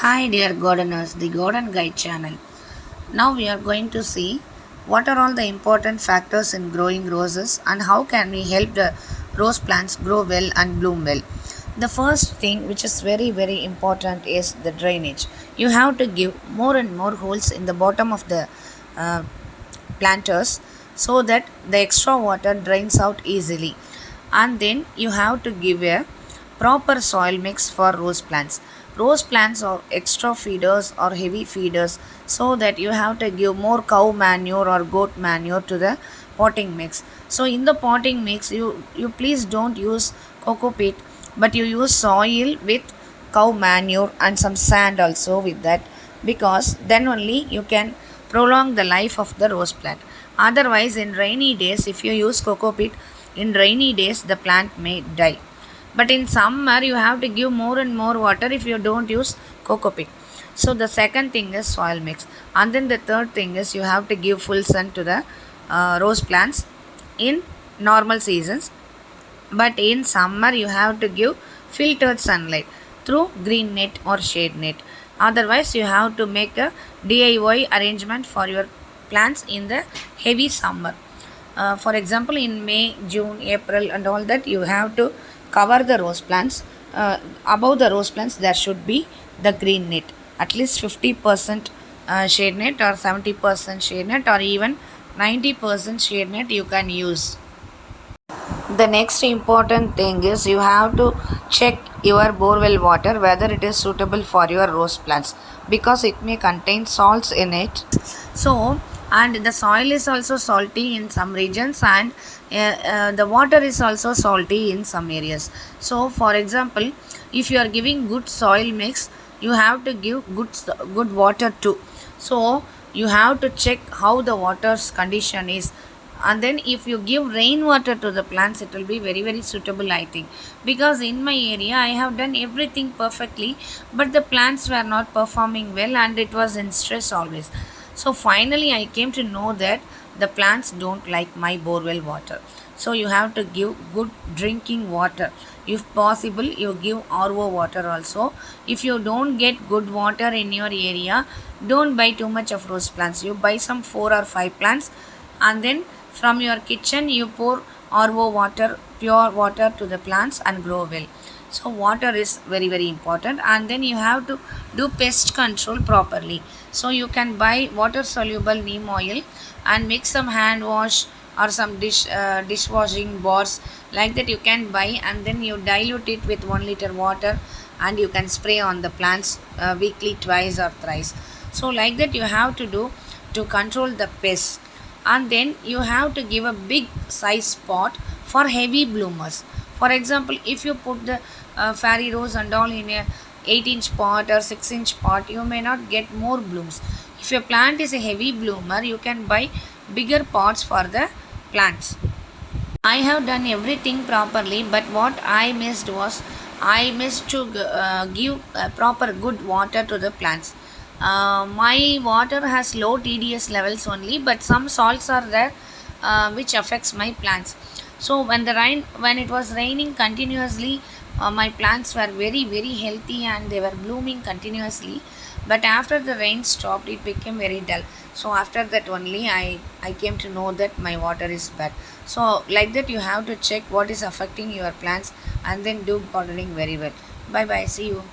Hi dear gardeners, the Garden Guide channel. Now we are going to see what are all the important factors in growing roses and how can we help the rose plants grow well and bloom well. The first thing which is very important is the drainage. You have to give more and more holes in the bottom of the uh, planters so that the extra water drains out easily, and then you have to give a proper soil mix for rose plants. Rose plants are extra feeders or heavy feeders, so that you have to give more cow manure or goat manure to the potting mix. So in the potting mix, you please don't use coco peat, but you use soil with cow manure and some sand also with that, because then only you can prolong the life of the rose plant. Otherwise, in rainy days, if you use coco peat, in rainy days the plant may die. But in summer, you have to give more and more water if you don't use coco peat. So the second thing is soil mix, and then the third thing is you have to give full sun to the rose plants in normal seasons. But in summer, you have to give filtered sunlight through green net or shade net. Otherwise, you have to make a DIY arrangement for your plants in the heavy summer. For example, in May, June, April, and all that, you have to cover the rose plants. Above the rose plants, there should be the green net, at least 50% shade net, or 70% shade net, or even 90% shade net you can use. The next important thing is you have to check your borewell water whether it is suitable for your rose plants, because it may contain salts in it. So, and the soil is also salty in some regions, and the water is also salty in some areas. So for example, if you are giving good soil mix, you have to give good water too. So you have to check how the water's condition is, and then if you give rainwater to the plants, it will be very suitable, I think, because in my area I have done everything perfectly, but the plants were not performing well and it was in stress always. So finally I came to know that the plants don't like my borewell water. So you have to give good drinking water. If possible, you give RO water also. If you don't get good water in your area, don't buy too much of rose plants. You buy some 4 or 5 plants, and then from your kitchen you pour RO water, pure water, to the plants and grow well. So water is very important, and then you have to do pest control properly. So you can buy water soluble neem oil and make some hand wash or some dishwashing bars, like that you can buy, and then you dilute it with 1 liter water, and you can spray on the plants weekly twice or thrice. So like that you have to do to control the pests. And then you have to give a big size pot for heavy bloomers. For example, if you put the fairy rose and all in a 8-inch pot or 6-inch pot, you may not get more blooms. If your plant is a heavy bloomer, you can buy bigger pots for the plants. I have done everything properly, but what I missed was I missed to give proper good water to the plants. My water has low TDS levels only, but some salts are there which affects my plants. So when it was raining continuously, my plants were very healthy and they were blooming continuously. But after the rain stopped, it became very dull. So after that only I came to know that my water is bad. So like that you have to check what is affecting your plants and then do gardening very well. Bye bye. See you.